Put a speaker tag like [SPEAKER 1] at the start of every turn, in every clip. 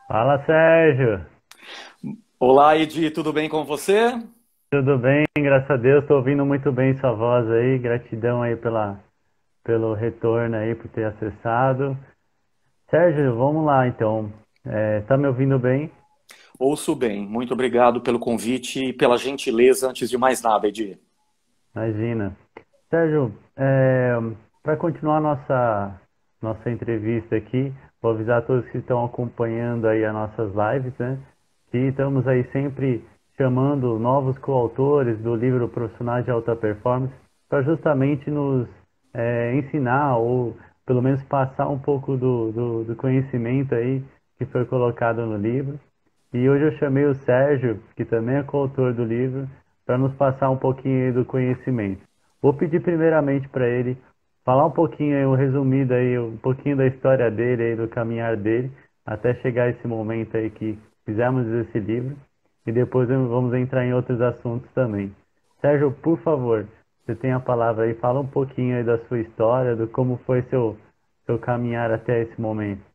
[SPEAKER 1] Fala, Sérgio.
[SPEAKER 2] Olá, Edi, tudo bem com você?
[SPEAKER 1] Tudo bem? Graças a Deus, estou ouvindo muito bem sua voz aí. Gratidão aí pelo retorno aí, por ter acessado. Sérgio, vamos lá então. Tá me ouvindo bem?
[SPEAKER 2] Ouço bem. Muito obrigado pelo convite e pela gentileza antes de mais nada, Edi.
[SPEAKER 1] Imagina. Sérgio, para continuar nossa entrevista aqui, vou avisar a todos que estão acompanhando aí as nossas lives, né? Que estamos aí sempre chamando novos coautores do livro Profissionais de Alta Performance para justamente nos ensinar ou pelo menos passar um pouco do conhecimento aí que foi colocado no livro. E hoje eu chamei o Sérgio, que também é coautor do livro, para nos passar um pouquinho aí do conhecimento. Vou pedir primeiramente para ele falar um pouquinho aí, um resumido aí, um pouquinho da história dele aí, do caminhar dele, até chegar esse momento aí que fizemos esse livro, e depois vamos entrar em outros assuntos também. Sérgio, por favor, você tem a palavra aí, fala um pouquinho aí da sua história, do como foi seu caminhar até esse momento.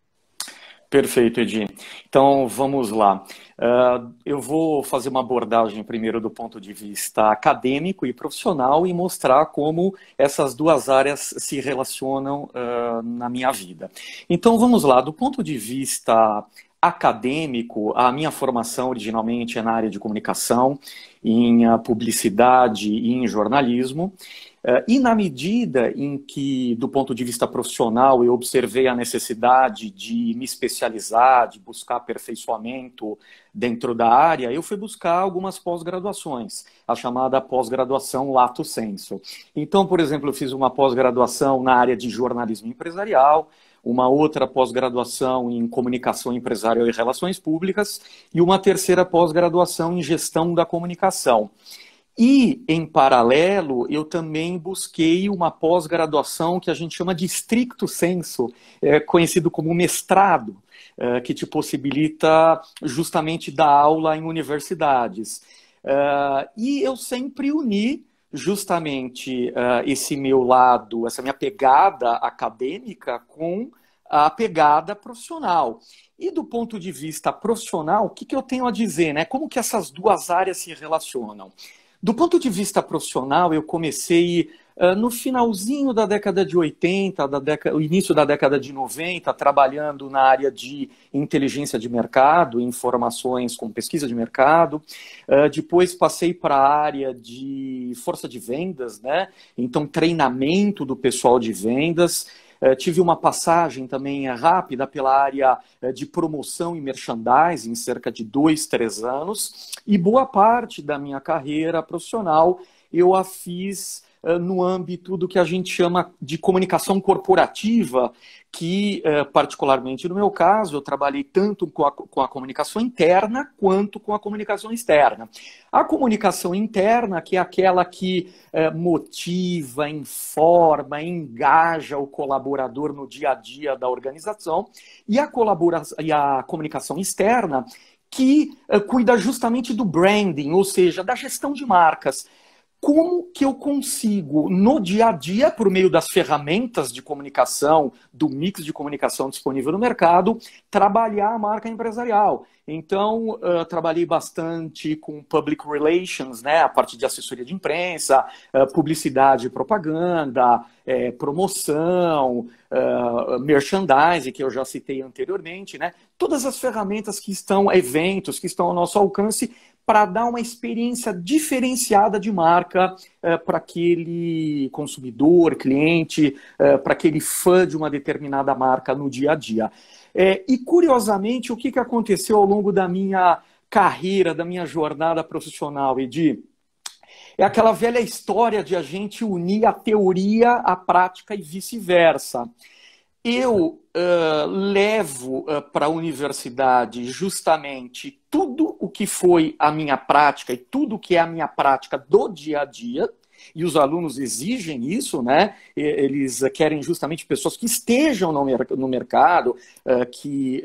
[SPEAKER 2] Perfeito, Edi. Então, vamos lá. Eu vou fazer uma abordagem primeiro do ponto de vista acadêmico e profissional e mostrar como essas duas áreas se relacionam, na minha vida. Então, vamos lá. Do ponto de vista acadêmico, a minha formação originalmente é na área de comunicação, em publicidade e em jornalismo. E na medida em que, do ponto de vista profissional, eu observei a necessidade de me especializar, de buscar aperfeiçoamento dentro da área, eu fui buscar algumas pós-graduações, a chamada pós-graduação Lato Sensu. Então, por exemplo, eu fiz uma pós-graduação na área de jornalismo empresarial, uma outra pós-graduação em comunicação empresarial e relações públicas e uma terceira pós-graduação em gestão da comunicação. E, em paralelo, eu também busquei uma pós-graduação que a gente chama de stricto sensu, conhecido como mestrado, que te possibilita justamente dar aula em universidades. E eu sempre uni justamente esse meu lado, essa minha pegada acadêmica com a pegada profissional. E do ponto de vista profissional, o que que eu tenho a dizer, né? Como que essas duas áreas se relacionam? Do ponto de vista profissional, eu comecei no finalzinho da década de 80, o início da década de 90, trabalhando na área de inteligência de mercado, informações com pesquisa de mercado. Depois passei para a área de força de vendas, né? Então, treinamento do pessoal de vendas. Tive uma passagem também rápida pela área de promoção e merchandising, cerca de 2, 3 anos, e boa parte da minha carreira profissional eu a fiz no âmbito do que a gente chama de comunicação corporativa, que, particularmente no meu caso, eu trabalhei tanto com a comunicação interna quanto com a comunicação externa. A comunicação interna, que é aquela que motiva, informa, engaja o colaborador no dia a dia da organização, e a comunicação externa, que cuida justamente do branding, ou seja, da gestão de marcas. Como que eu consigo, no dia a dia, por meio das ferramentas de comunicação, do mix de comunicação disponível no mercado, trabalhar a marca empresarial? Então, trabalhei bastante com public relations, né, a parte de assessoria de imprensa, publicidade e propaganda, promoção, merchandising, que eu já citei anteriormente, né? Todas as ferramentas que estão, eventos que estão ao nosso alcance, para dar uma experiência diferenciada de marca para aquele consumidor, cliente, para aquele fã de uma determinada marca no dia a dia. E, curiosamente, o que aconteceu ao longo da minha carreira, da minha jornada profissional, Edi? É aquela velha história de a gente unir a teoria à prática e vice-versa. Eu levo para a universidade justamente tudo o que foi a minha prática e tudo o que é a minha prática do dia a dia, e os alunos exigem isso, né? Eles querem justamente pessoas que estejam no mercado, que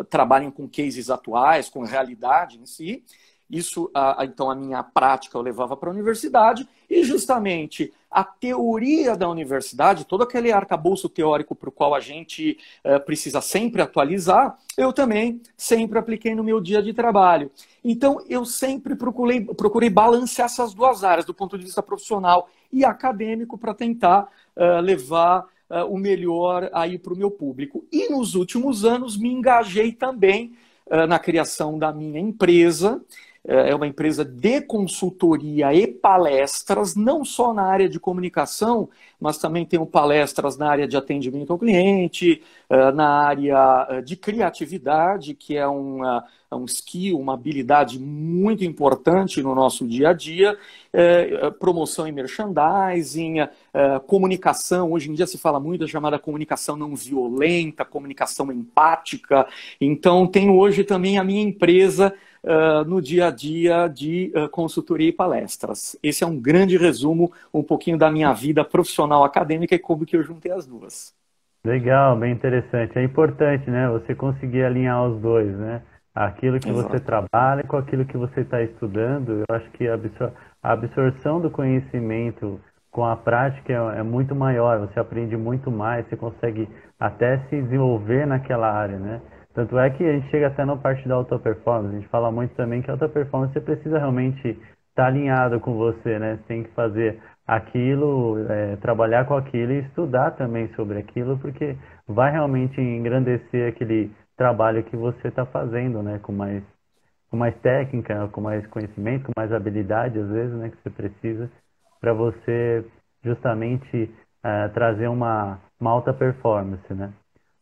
[SPEAKER 2] trabalhem com cases atuais, com realidade em si. Isso, então, a minha prática eu levava para a universidade e justamente a teoria da universidade, todo aquele arcabouço teórico para o qual a gente precisa sempre atualizar, eu também sempre apliquei no meu dia de trabalho. Então, eu sempre procurei balancear essas duas áreas, do ponto de vista profissional e acadêmico, para tentar levar o melhor aí para o meu público. E nos últimos anos me engajei também na criação da minha empresa. É uma empresa de consultoria e palestras, não só na área de comunicação, mas também tenho palestras na área de atendimento ao cliente, na área de criatividade, que é um skill, uma habilidade muito importante no nosso dia a dia, promoção e merchandising, comunicação. Hoje em dia se fala muito da chamada comunicação não violenta, comunicação empática. Então, tenho hoje também a minha empresa no dia a dia de consultoria e palestras. Esse é um grande resumo, um pouquinho da minha vida profissional acadêmica e como que eu juntei as duas.
[SPEAKER 1] Legal, bem interessante. É importante, né, você conseguir alinhar os dois, né? Aquilo que você
[SPEAKER 2] Exato.
[SPEAKER 1] trabalha com aquilo que você está estudando. Eu acho que a absorção do conhecimento com a prática é muito maior. Você aprende muito mais, você consegue até se desenvolver naquela área, né? Tanto é que a gente chega até na parte da alta performance. A gente fala muito também que a alta performance você precisa realmente estar alinhado com você, né? Você tem que fazer aquilo, trabalhar com aquilo e estudar também sobre aquilo, porque vai realmente engrandecer aquele trabalho que você está fazendo, né? Com mais técnica, com mais conhecimento, com mais habilidade, às vezes, né? Que você precisa para você justamente trazer uma alta performance, né?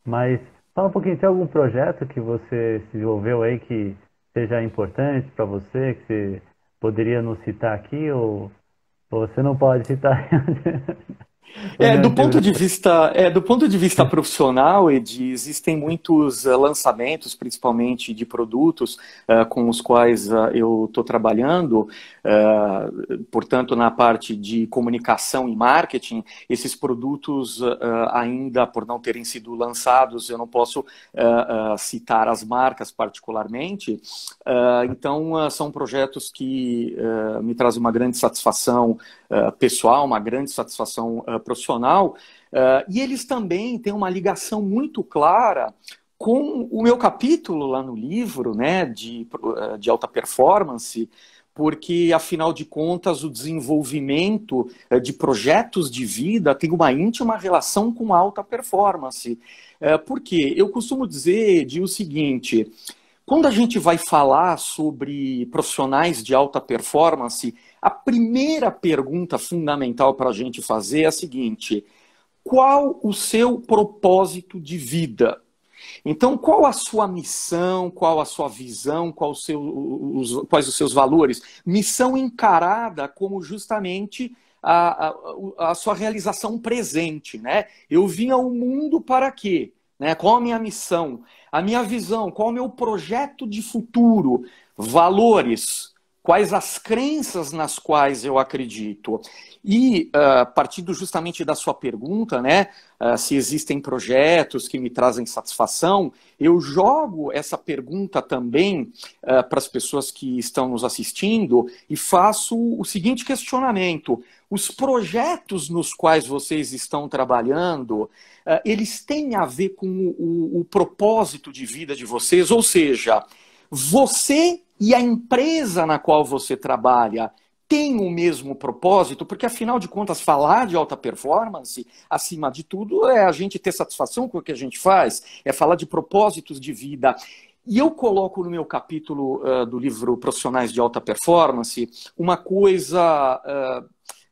[SPEAKER 1] Mas fala um pouquinho, tem algum projeto que você se desenvolveu aí que seja importante para você, que você poderia nos citar aqui, ou você não pode citar? Ou não,
[SPEAKER 2] Do ponto de vista profissional, Edi, existem muitos lançamentos, principalmente de produtos com os quais eu estou trabalhando. Portanto, na parte de comunicação e marketing, esses produtos ainda, por não terem sido lançados, eu não posso citar as marcas particularmente. Então, são projetos que me trazem uma grande satisfação pessoal, uma grande satisfação profissional, e eles também têm uma ligação muito clara com o meu capítulo lá no livro, né, de alta performance, porque, afinal de contas, o desenvolvimento de projetos de vida tem uma íntima relação com a alta performance. Por quê? Eu costumo dizer o seguinte: quando a gente vai falar sobre profissionais de alta performance, a primeira pergunta fundamental para a gente fazer é a seguinte: qual o seu propósito de vida? Então, qual a sua missão, qual a sua visão, quais os seus valores? Missão encarada como justamente a sua realização presente, né? Eu vim ao mundo para quê? Né? Qual a minha missão? A minha visão? Qual o meu projeto de futuro? Valores? Quais as crenças nas quais eu acredito? E, partindo justamente da sua pergunta, né, se existem projetos que me trazem satisfação, eu jogo essa pergunta também para as pessoas que estão nos assistindo e faço o seguinte questionamento: os projetos nos quais vocês estão trabalhando, eles têm a ver com o propósito de vida de vocês? Ou seja, você e a empresa na qual você trabalha tem o mesmo propósito? Porque, afinal de contas, falar de alta performance, acima de tudo, é a gente ter satisfação com o que a gente faz, é falar de propósitos de vida. E eu coloco no meu capítulo do livro Profissionais de Alta Performance uma coisa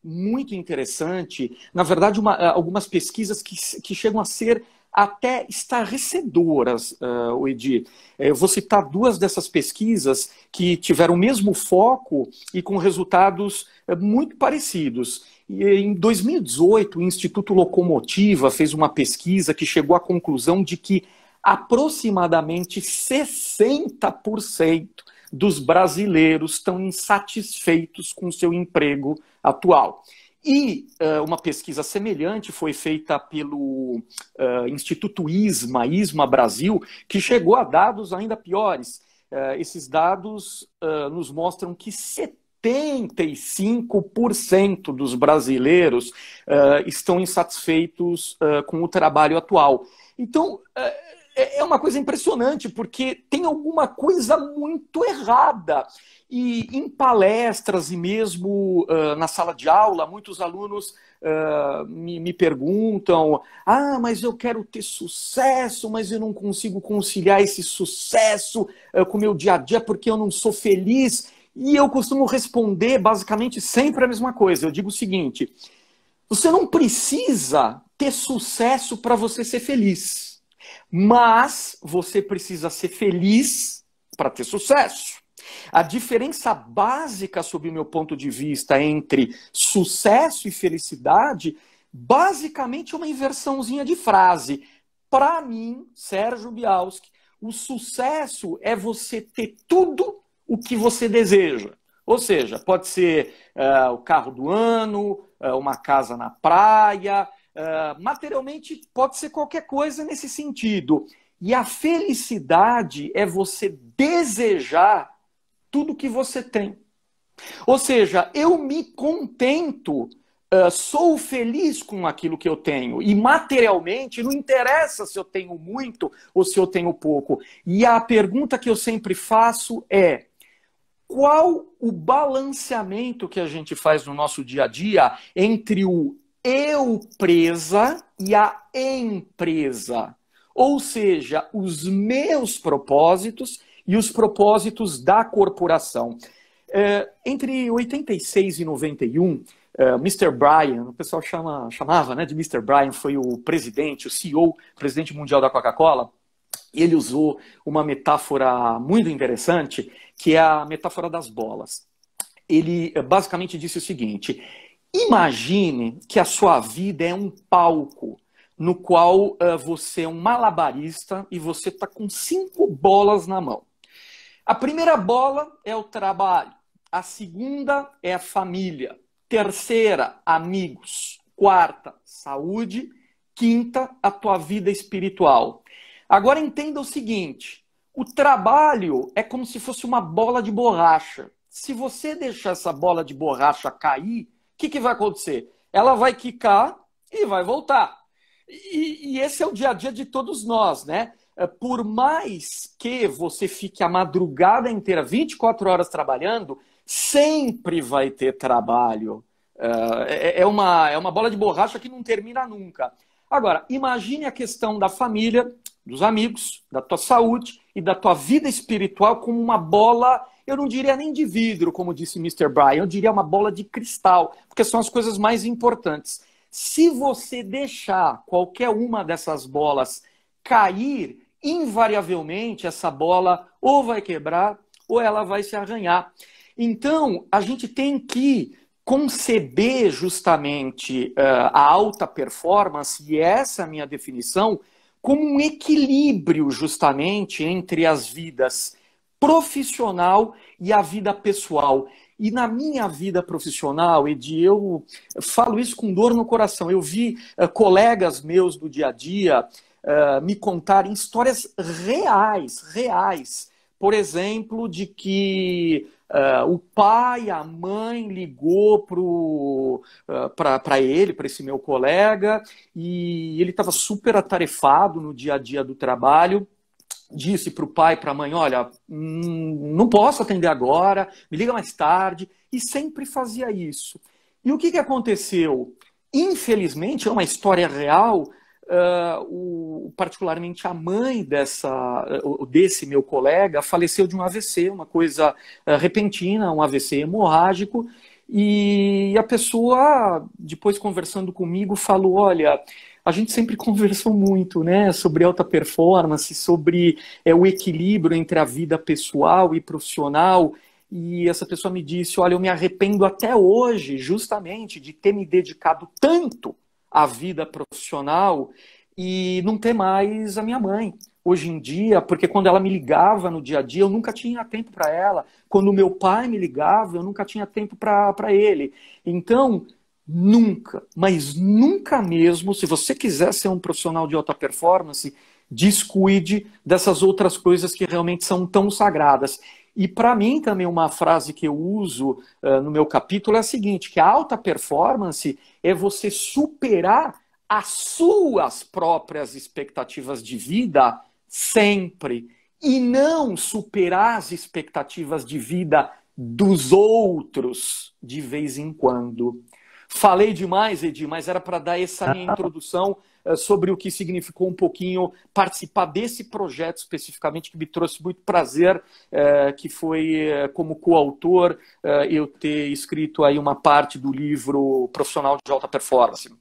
[SPEAKER 2] muito interessante, na verdade, algumas pesquisas que chegam a ser até estarrecedoras, Edi. Eu vou citar duas dessas pesquisas que tiveram o mesmo foco e com resultados muito parecidos. E, em 2018, o Instituto Locomotiva fez uma pesquisa que chegou à conclusão de que aproximadamente 60% dos brasileiros estão insatisfeitos com seu emprego atual. E uma pesquisa semelhante foi feita pelo Instituto ISMA Brasil, que chegou a dados ainda piores. esses dados nos mostram que 75% dos brasileiros estão insatisfeitos com o trabalho atual. Então, é uma coisa impressionante, porque tem alguma coisa muito errada. E em palestras e mesmo na sala de aula, muitos alunos me perguntam: ah, mas eu quero ter sucesso, mas eu não consigo conciliar esse sucesso com o meu dia a dia porque eu não sou feliz. E eu costumo responder basicamente sempre a mesma coisa. Eu digo o seguinte: você não precisa ter sucesso para você ser feliz, mas você precisa ser feliz para ter sucesso. A diferença básica, sob o meu ponto de vista, entre sucesso e felicidade, basicamente é uma inversãozinha de frase. Para mim, Sérgio Bialski, o sucesso é você ter tudo o que você deseja. Ou seja, pode ser o carro do ano, uma casa na praia, materialmente pode ser qualquer coisa nesse sentido. E a felicidade é você desejar tudo que você tem. Ou seja, eu me contento, sou feliz com aquilo que eu tenho. E materialmente, não interessa se eu tenho muito ou se eu tenho pouco. E a pergunta que eu sempre faço é: qual o balanceamento que a gente faz no nosso dia a dia entre o eu-presa e a empresa? Ou seja, os meus propósitos e os propósitos da corporação. Entre 86 e 91, Mr. Bryan, o pessoal chamava, né, de Mr. Bryan, foi o presidente, o CEO, presidente mundial da Coca-Cola. Ele usou uma metáfora muito interessante, que é a metáfora das bolas. Ele basicamente disse o seguinte: imagine que a sua vida é um palco no qual você é um malabarista e você está com 5 bolas na mão. A primeira bola é o trabalho, a segunda é a família, terceira, amigos, quarta, saúde, quinta, a tua vida espiritual. Agora entenda o seguinte: o trabalho é como se fosse uma bola de borracha. Se você deixar essa bola de borracha cair, o que vai acontecer? Ela vai quicar e vai voltar. E esse é o dia a dia de todos nós, né? Por mais que você fique a madrugada inteira, 24 horas trabalhando, sempre vai ter trabalho. É uma bola de borracha que não termina nunca. Agora, imagine a questão da família, dos amigos, da tua saúde e da tua vida espiritual como uma bola, eu não diria nem de vidro, como disse Mr. Bryan, eu diria uma bola de cristal, porque são as coisas mais importantes. Se você deixar qualquer uma dessas bolas cair, invariavelmente essa bola ou vai quebrar ou ela vai se arranhar. Então, a gente tem que conceber justamente a alta performance, e essa é a minha definição, como um equilíbrio justamente entre as vidas profissional e a vida pessoal. E na minha vida profissional, Edi, eu falo isso com dor no coração. Eu vi colegas meus do dia a dia me contarem histórias reais. Por exemplo, de que o pai, a mãe ligou para esse meu colega, e ele estava super atarefado no dia a dia do trabalho. Disse para o pai e para a mãe: olha, não posso atender agora, me liga mais tarde. E sempre fazia isso. E o que aconteceu? Infelizmente, é uma história real. Particularmente a mãe desse meu colega faleceu de um AVC, uma coisa repentina, um AVC hemorrágico, e a pessoa, depois conversando comigo, falou: olha, a gente sempre conversou muito, né, sobre alta performance, sobre o equilíbrio entre a vida pessoal e profissional, e essa pessoa me disse: olha, eu me arrependo até hoje justamente de ter me dedicado tanto a vida profissional e não ter mais a minha mãe hoje em dia, porque quando ela me ligava no dia a dia, eu nunca tinha tempo para ela. Quando o meu pai me ligava, eu nunca tinha tempo para ele. Então, nunca, mas nunca mesmo, se você quiser ser um profissional de alta performance, descuide dessas outras coisas que realmente são tão sagradas. E para mim também uma frase que eu uso no meu capítulo é a seguinte, que a alta performance é você superar as suas próprias expectativas de vida sempre, e não superar as expectativas de vida dos outros de vez em quando. Falei demais, Edi, mas era para dar essa minha introdução sobre o que significou um pouquinho participar desse projeto especificamente, que me trouxe muito prazer, que foi como coautor eu ter escrito aí uma parte do livro Profissional de Alta Performance.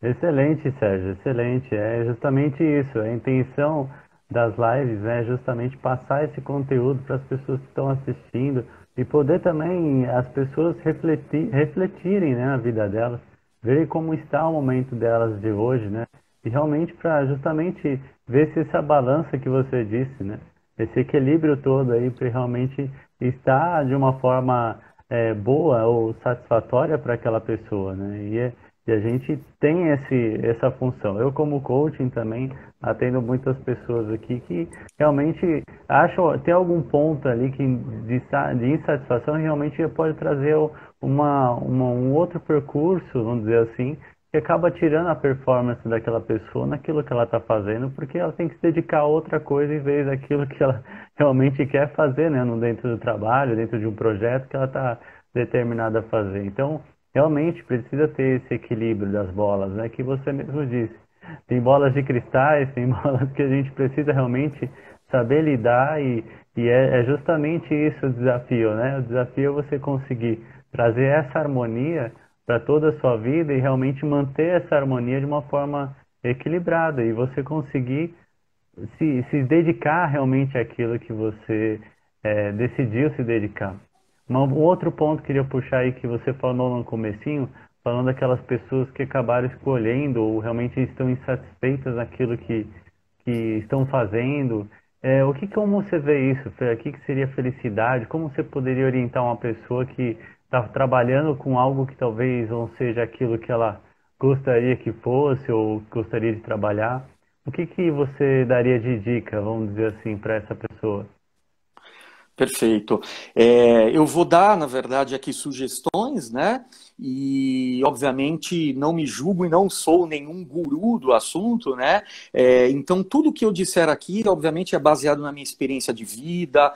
[SPEAKER 1] Excelente, Sérgio, excelente. É justamente isso. A intenção das lives é justamente passar esse conteúdo para as pessoas que estão assistindo e poder também as pessoas refletirem, né, na vida delas, verem como está o momento delas de hoje, né? E realmente para justamente ver se essa balança que você disse, né, esse equilíbrio todo aí para realmente estar de uma forma boa ou satisfatória para aquela pessoa, né? E a gente tem essa função. Eu, como coaching, também atendo muitas pessoas aqui que realmente acham, tem algum ponto ali de insatisfação e realmente pode trazer um outro percurso, vamos dizer assim, que acaba tirando a performance daquela pessoa naquilo que ela está fazendo, porque ela tem que se dedicar a outra coisa em vez daquilo que ela realmente quer fazer, né, dentro do trabalho, dentro de um projeto que ela está determinada a fazer. Então, realmente precisa ter esse equilíbrio das bolas, né? Que você mesmo disse. Tem bolas de cristais, tem bolas que a gente precisa realmente saber lidar e é justamente isso o desafio, né? O desafio é você conseguir trazer essa harmonia para toda a sua vida e realmente manter essa harmonia de uma forma equilibrada e você conseguir se dedicar realmente àquilo que você decidiu se dedicar. Um outro ponto que eu queria puxar aí que você falou no comecinho, falando daquelas pessoas que acabaram escolhendo ou realmente estão insatisfeitas naquilo que estão fazendo. Como você vê isso? O que seria felicidade? Como você poderia orientar uma pessoa que está trabalhando com algo que talvez não seja aquilo que ela gostaria que fosse ou gostaria de trabalhar? O que você daria de dica, vamos dizer assim, para essa pessoa?
[SPEAKER 2] Perfeito. Eu vou dar, na verdade, aqui sugestões, né? E, obviamente, não me julgo e não sou nenhum guru do assunto, né? Então, tudo que eu disser aqui, obviamente, é baseado na minha experiência de vida,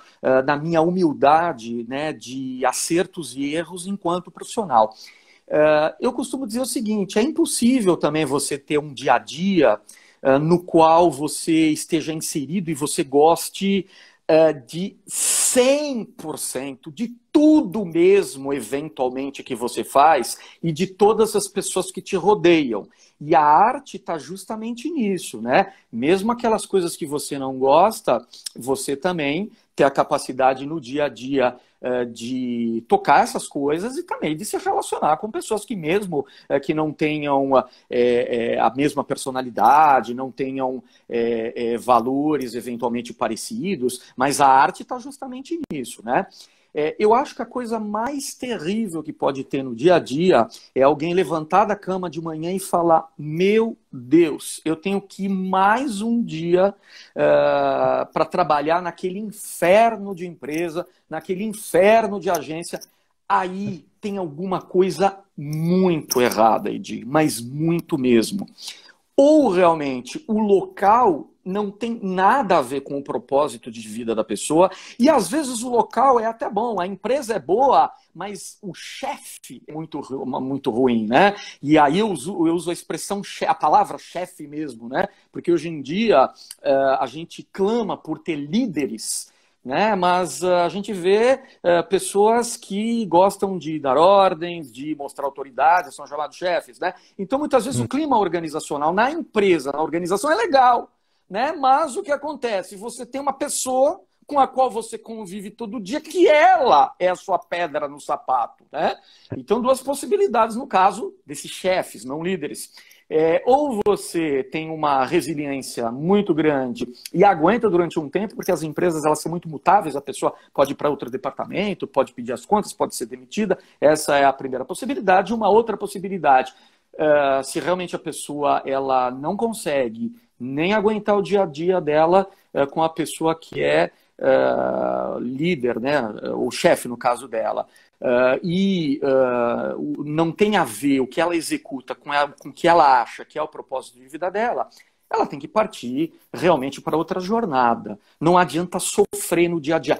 [SPEAKER 2] na minha humildade, né? De acertos e erros enquanto profissional. Eu costumo dizer o seguinte, é impossível também você ter um dia a dia no qual você esteja inserido e você goste de 100% de tudo mesmo, eventualmente, que você faz e de todas as pessoas que te rodeiam. E a arte está justamente nisso, né? Mesmo aquelas coisas que você não gosta, você também tem a capacidade no dia a dia de tocar essas coisas e também de se relacionar com pessoas que mesmo que não tenham a mesma personalidade, não tenham valores eventualmente parecidos, mas a arte está justamente nisso, né? Eu acho que a coisa mais terrível que pode ter no dia a dia é alguém levantar da cama de manhã e falar: meu Deus, eu tenho que ir mais um dia para trabalhar naquele inferno de empresa, naquele inferno de agência. Aí tem alguma coisa muito errada, Edi, mas muito mesmo. Ou realmente o local não tem nada a ver com o propósito de vida da pessoa, e às vezes o local é até bom, a empresa é boa, mas o chefe é muito ruim, né? E aí eu uso a expressão, a palavra chefe mesmo, né? Porque hoje em dia a gente clama por ter líderes, né? Mas a gente vê pessoas que gostam de dar ordens, de mostrar autoridade, são chamados chefes, né? Então, muitas vezes, o clima organizacional na empresa, na organização, é legal, né? Mas o que acontece? Você tem uma pessoa com a qual você convive todo dia, que ela é a sua pedra no sapato, né? Então, duas possibilidades no caso desses chefes, não líderes. Ou você tem uma resiliência muito grande e aguenta durante um tempo, porque as empresas elas são muito mutáveis, a pessoa pode ir para outro departamento, pode pedir as contas, pode ser demitida. Essa é a primeira possibilidade. Uma outra possibilidade, se realmente a pessoa ela não consegue nem aguentar o dia a dia dela com a pessoa que é líder, né, o chefe no caso dela. Não tem a ver o que ela executa com o que ela acha que é o propósito de vida dela, ela tem que partir realmente para outra jornada. Não adianta sofrer no dia a dia.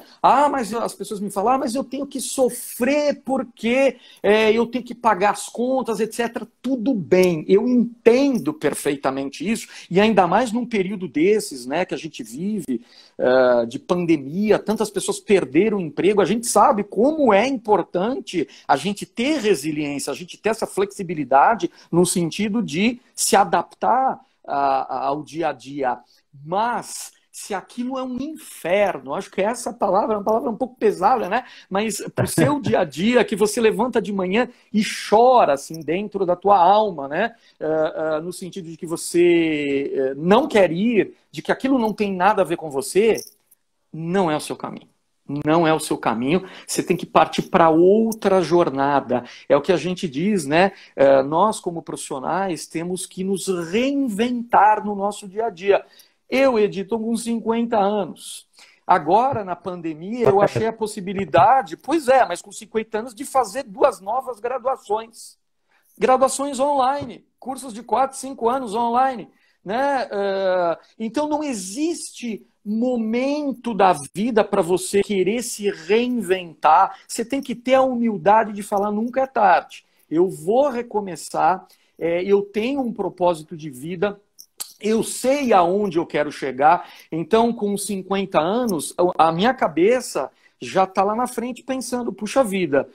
[SPEAKER 2] Mas as pessoas me falam, mas eu tenho que sofrer porque eu tenho que pagar as contas, etc. Tudo bem, eu entendo perfeitamente isso, e ainda mais num período desses, né, que a gente vive, de pandemia, tantas pessoas perderam o emprego, a gente sabe como é importante a gente ter resiliência, a gente ter essa flexibilidade no sentido de se adaptar ao dia a dia. Mas se aquilo é um inferno, acho que essa palavra é uma palavra um pouco pesada, né? Mas para o seu dia a dia, que você levanta de manhã e chora assim dentro da tua alma, né? No sentido de que você não quer ir, de que aquilo não tem nada a ver com você, não é o seu caminho. Não é o seu caminho, você tem que partir para outra jornada. É o que a gente diz, né? Nós, como profissionais, temos que nos reinventar no nosso dia a dia. Eu edito com 50 anos. Agora, na pandemia, eu achei a possibilidade, mas com 50 anos, de fazer 2 novas graduações. Graduações online, cursos de 4, 5 anos online. Né? Então, não existe momento da vida para você querer se reinventar. Você tem que ter a humildade de falar, nunca é tarde. Eu vou recomeçar, eu tenho um propósito de vida, eu sei aonde eu quero chegar. Então, com 50 anos, a minha cabeça já está lá na frente pensando, puxa vida,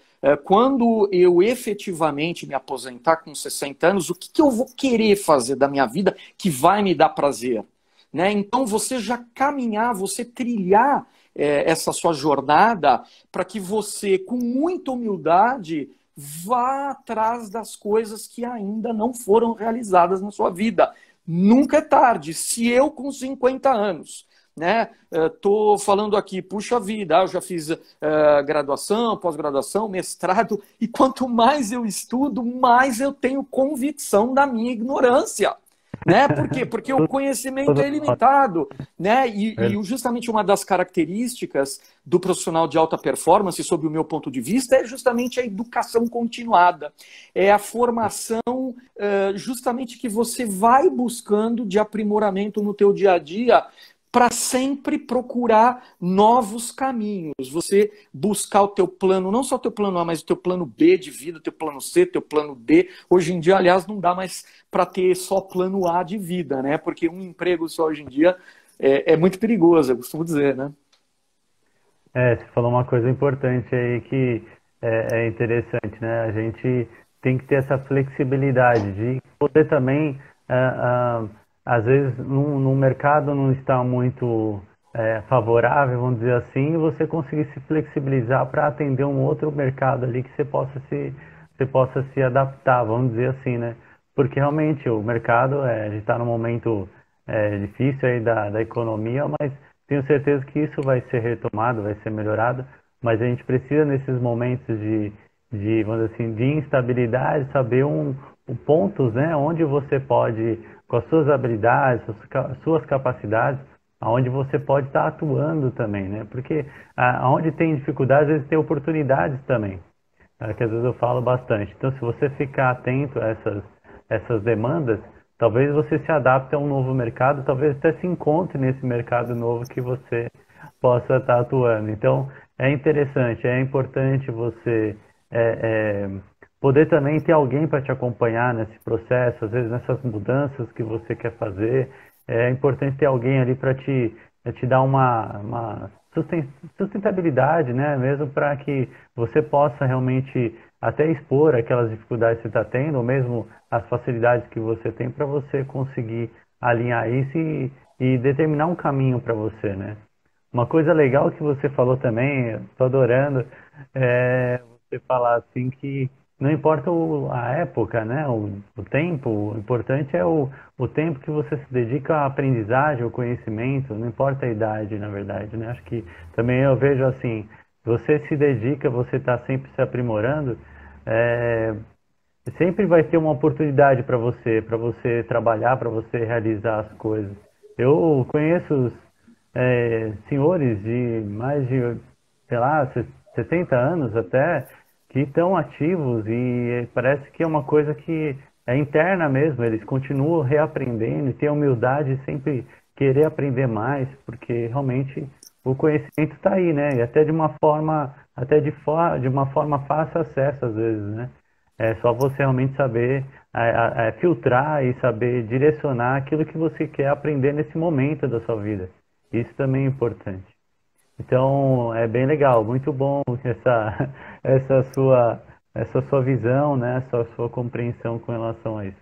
[SPEAKER 2] quando eu efetivamente me aposentar com 60 anos, o que eu vou querer fazer da minha vida que vai me dar prazer? Né? Então, você já caminhar, você trilhar essa sua jornada para que você, com muita humildade, vá atrás das coisas que ainda não foram realizadas na sua vida. Nunca é tarde. Se eu, com 50 anos, né, tô falando aqui, puxa vida, eu já fiz graduação, pós-graduação, mestrado, e quanto mais eu estudo, mais eu tenho convicção da minha ignorância. Né? Por quê? Porque o conhecimento é ilimitado, né? E justamente uma das características do profissional de alta performance, sob o meu ponto de vista, é justamente a educação continuada. É a formação justamente que você vai buscando de aprimoramento no teu dia a dia, para sempre procurar novos caminhos. Você buscar o teu plano, não só o teu plano A, mas o teu plano B de vida, o teu plano C, o teu plano D. Hoje em dia, aliás, não dá mais para ter só plano A de vida, né? Porque um emprego só hoje em dia é muito perigoso, eu costumo dizer, né?
[SPEAKER 1] Você falou uma coisa importante aí que é interessante, né? A gente tem que ter essa flexibilidade de poder também, às vezes, no mercado não está muito favorável, vamos dizer assim, e você conseguir se flexibilizar para atender um outro mercado ali que você possa se adaptar, vamos dizer assim, né? Porque realmente o mercado, a gente está num momento difícil aí da economia, mas tenho certeza que isso vai ser retomado, vai ser melhorado, mas a gente precisa nesses momentos vamos dizer assim, de instabilidade, saber pontos, né, onde você pode, com as suas habilidades, suas capacidades, aonde você pode estar atuando também, né? Porque aonde tem dificuldades, às vezes tem oportunidades também, que às vezes eu falo bastante. Então, se você ficar atento a essas demandas, talvez você se adapte a um novo mercado, talvez até se encontre nesse mercado novo que você possa estar atuando. Então, é interessante, é importante você poder também ter alguém para te acompanhar nesse processo, às vezes nessas mudanças que você quer fazer. É importante ter alguém ali para te dar uma sustentabilidade, né? Mesmo para que você possa realmente até expor aquelas dificuldades que você está tendo, ou mesmo as facilidades que você tem para você conseguir alinhar isso e determinar um caminho para você, né? Uma coisa legal que você falou também, estou adorando, é você falar assim que não importa a época, né? O tempo, o importante é o tempo que você se dedica à aprendizagem, ao conhecimento, não importa a idade, na verdade, né? Acho que também eu vejo assim, você se dedica, você está sempre se aprimorando, sempre vai ter uma oportunidade para você trabalhar, para você realizar as coisas. Eu conheço senhores de mais de, sei lá, 70 anos até, que estão ativos e parece que é uma coisa que é interna mesmo, eles continuam reaprendendo e têm a humildade de sempre querer aprender mais, porque realmente o conhecimento está aí, né? E até de uma forma, de uma forma fácil acesso às vezes, né? É só você realmente saber filtrar e saber direcionar aquilo que você quer aprender nesse momento da sua vida. Isso também é importante. Então, é bem legal, muito bom essa sua, essa sua visão, né? Essa sua compreensão com relação a isso.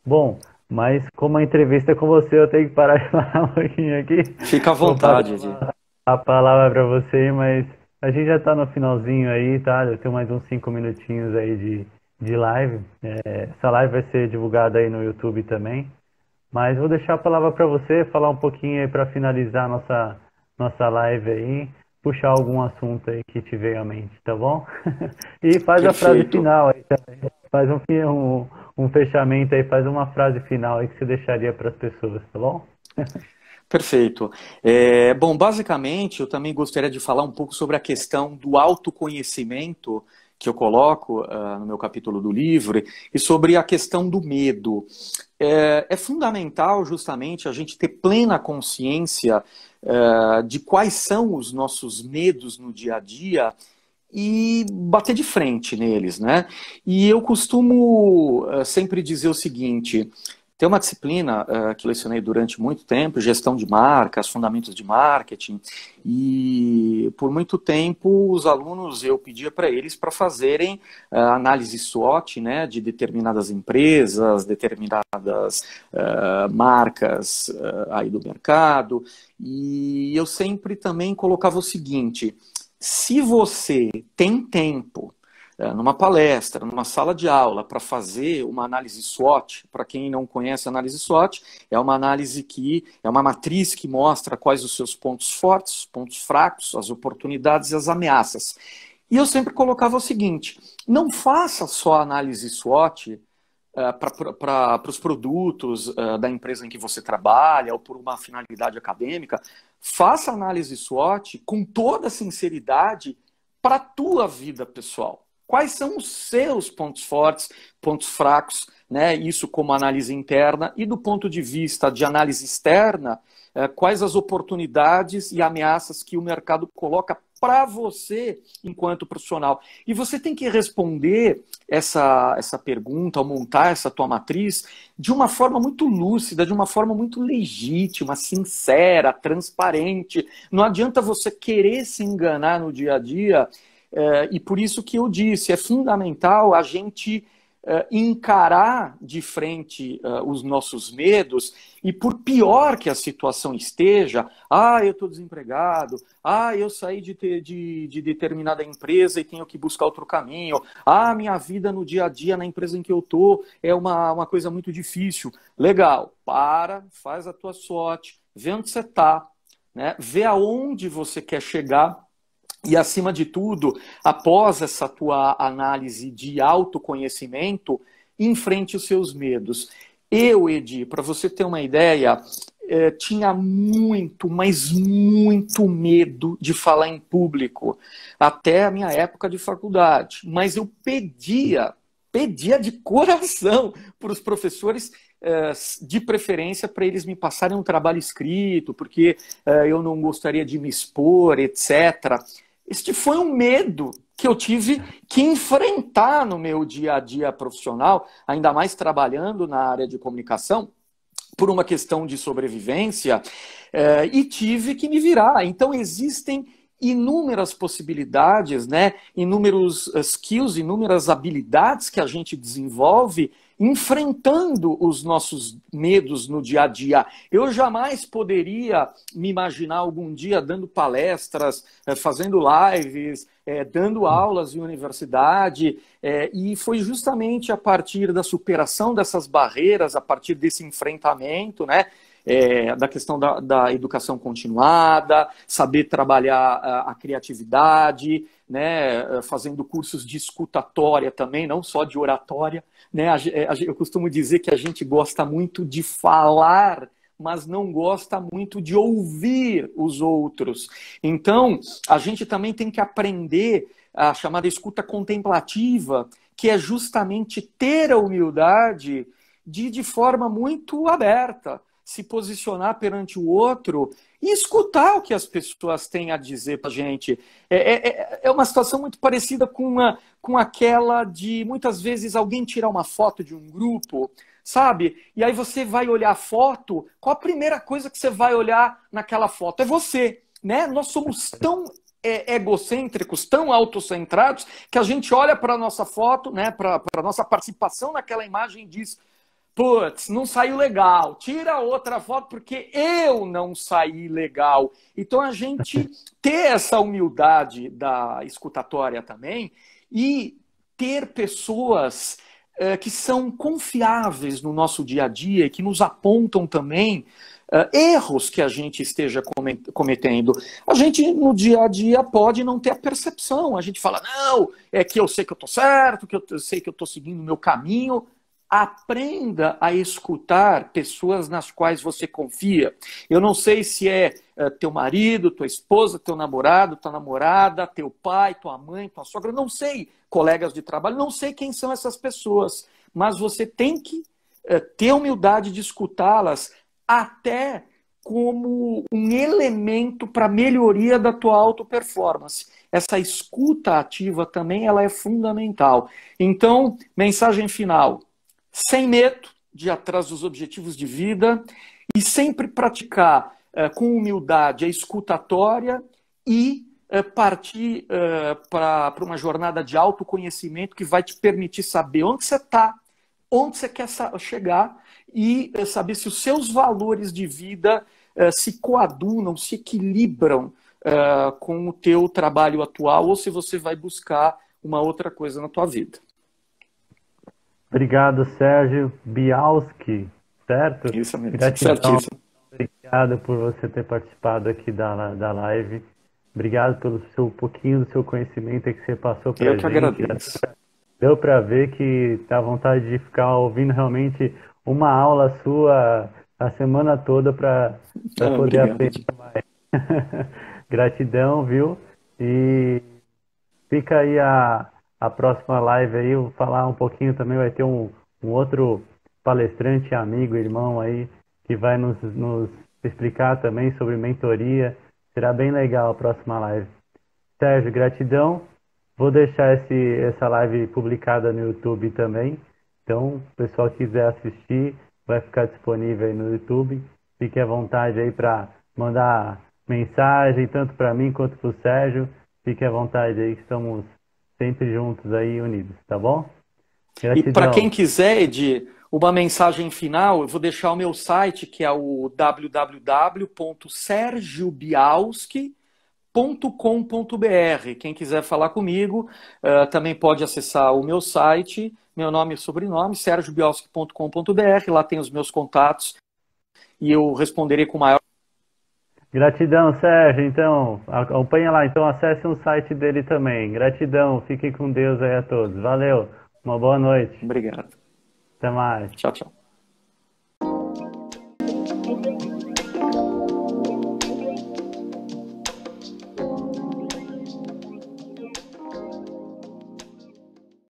[SPEAKER 1] Bom, mas como a entrevista é com você, eu tenho que parar de falar um pouquinho aqui.
[SPEAKER 2] Fica à
[SPEAKER 1] Vou
[SPEAKER 2] vontade, Edi.
[SPEAKER 1] passar a palavra para você, mas a gente já está no finalzinho aí, tá? Eu tenho mais uns 5 minutinhos aí de live. Essa live vai ser divulgada aí no YouTube também. Mas vou deixar a palavra para você falar um pouquinho aí para finalizar nossa live aí, puxar algum assunto aí que te veio à mente, tá bom? E faz a frase
[SPEAKER 2] Perfeito.
[SPEAKER 1] final aí também. Faz um fechamento aí, faz uma frase final aí que você deixaria para as pessoas, tá bom?
[SPEAKER 2] Perfeito. Bom, basicamente, eu também gostaria de falar um pouco sobre a questão do autoconhecimento que eu coloco no meu capítulo do livro e sobre a questão do medo. É fundamental, justamente, a gente ter plena consciência de quais são os nossos medos no dia a dia e bater de frente neles, né? E eu costumo sempre dizer o seguinte: tem uma disciplina que eu lecionei durante muito tempo, gestão de marcas, fundamentos de marketing, e por muito tempo os alunos, eu pedia para eles para fazerem análise SWOT, né, de determinadas empresas, determinadas marcas aí do mercado, e eu sempre também colocava o seguinte: se você tem tempo numa palestra, numa sala de aula, para fazer uma análise SWOT, para quem não conhece a análise SWOT, é uma análise que é uma matriz que mostra quais os seus pontos fortes, os pontos fracos, as oportunidades e as ameaças. E eu sempre colocava o seguinte: não faça só a análise SWOT para os produtos da empresa em que você trabalha ou por uma finalidade acadêmica. Faça a análise SWOT com toda a sinceridade para a tua vida pessoal. Quais são os seus pontos fortes, pontos fracos, né? Isso como análise interna, e do ponto de vista de análise externa, quais as oportunidades e ameaças que o mercado coloca para você enquanto profissional. E você tem que responder essa pergunta, ao montar essa tua matriz, de uma forma muito lúcida, de uma forma muito legítima, sincera, transparente. Não adianta você querer se enganar no dia a dia. E por isso que eu disse, é fundamental a gente encarar de frente os nossos medos, e por pior que a situação esteja, eu estou desempregado, eu saí de determinada empresa e tenho que buscar outro caminho, minha vida no dia a dia na empresa em que eu estou é uma coisa muito difícil. Legal, faz a tua SWOT, vê onde você está, né? Vê aonde você quer chegar. E, acima de tudo, após essa tua análise de autoconhecimento, enfrente os seus medos. Eu, Edi, para você ter uma ideia, tinha muito, mas muito medo de falar em público, até a minha época de faculdade. Mas eu pedia de coração para os professores, de preferência, para eles me passarem um trabalho escrito, porque eu não gostaria de me expor, etc. Este foi um medo que eu tive que enfrentar no meu dia a dia profissional, ainda mais trabalhando na área de comunicação, por uma questão de sobrevivência, e tive que me virar. Então, existem inúmeras possibilidades, né? Inúmeros skills, inúmeras habilidades que a gente desenvolve enfrentando os nossos medos no dia a dia. Eu jamais poderia me imaginar algum dia dando palestras, fazendo lives, dando aulas em universidade, e foi justamente a partir da superação dessas barreiras, a partir desse enfrentamento, né? Da questão da educação continuada, saber trabalhar a criatividade, né, fazendo cursos de escutatória também, não só de oratória, né? Eu costumo dizer que a gente gosta muito de falar, mas não gosta muito de ouvir os outros. Então, a gente também tem que aprender a chamada escuta contemplativa, que é justamente ter a humildade de forma muito aberta, se posicionar perante o outro e escutar o que as pessoas têm a dizer para a gente. É uma situação muito parecida com aquela de, muitas vezes, alguém tirar uma foto de um grupo, sabe? E aí você vai olhar a foto, qual a primeira coisa que você vai olhar naquela foto? É você, né? Nós somos tão egocêntricos, tão autocentrados, que a gente olha para a nossa foto, né, para a nossa participação naquela imagem e diz: putz, não saiu legal, tira outra foto porque eu não saí legal. Então a gente ter essa humildade da escutatória também e ter pessoas que são confiáveis no nosso dia a dia e que nos apontam também erros que a gente esteja cometendo. A gente no dia a dia pode não ter a percepção, a gente fala, não, é que eu sei que eu estou certo, que eu sei que eu estou seguindo o meu caminho. Aprenda a escutar pessoas nas quais você confia. Eu não sei se é teu marido, tua esposa, teu namorado, tua namorada, teu pai, tua mãe, tua sogra, não sei, colegas de trabalho, não sei quem são essas pessoas, mas você tem que ter a humildade de escutá-las até como um elemento para a melhoria da tua auto-performance. Essa escuta ativa também ela é fundamental. Então, mensagem final. Sem medo de ir atrás dos objetivos de vida e sempre praticar com humildade a escutatória e partir para uma jornada de autoconhecimento que vai te permitir saber onde você está, onde você quer chegar e saber se os seus valores de vida se coadunam, se equilibram com o teu trabalho atual ou se você vai buscar uma outra coisa na tua vida.
[SPEAKER 1] Obrigado, Sérgio Bialski, certo?
[SPEAKER 2] Isso mesmo,
[SPEAKER 1] Gratidão.
[SPEAKER 2] certíssimo.
[SPEAKER 1] Obrigado por você ter participado aqui da live. Obrigado pelo pouquinho do seu conhecimento que você passou para a gente.
[SPEAKER 2] Eu que agradeço.
[SPEAKER 1] Deu para ver que dá vontade de ficar ouvindo realmente uma aula sua a semana toda para poder aprender mais. Gratidão, viu? E fica aí a próxima live aí, eu vou falar um pouquinho também, vai ter um outro palestrante, amigo, irmão aí, que vai nos explicar também sobre mentoria. Será bem legal a próxima live. Sérgio, gratidão. Vou deixar essa live publicada no YouTube também. Então, o pessoal que quiser assistir, vai ficar disponível aí no YouTube. Fique à vontade aí para mandar mensagem, tanto para mim quanto para o Sérgio. Fique à vontade aí, que estamos sempre juntos aí, unidos, tá bom? Gratidão.
[SPEAKER 2] E para quem quiser, Edi, uma mensagem final, eu vou deixar o meu site, que é o www.sergiobialski.com.br. Quem quiser falar comigo, também pode acessar o meu site, meu nome e sobrenome, sergiobialski.com.br. Lá tem os meus contatos e eu responderei com maior.
[SPEAKER 1] Gratidão, Sérgio. Então, acompanha lá. Então, acesse o site dele também. Gratidão. Fiquem com Deus aí a todos. Valeu. Uma boa noite.
[SPEAKER 2] Obrigado.
[SPEAKER 1] Até mais.
[SPEAKER 2] Tchau, tchau.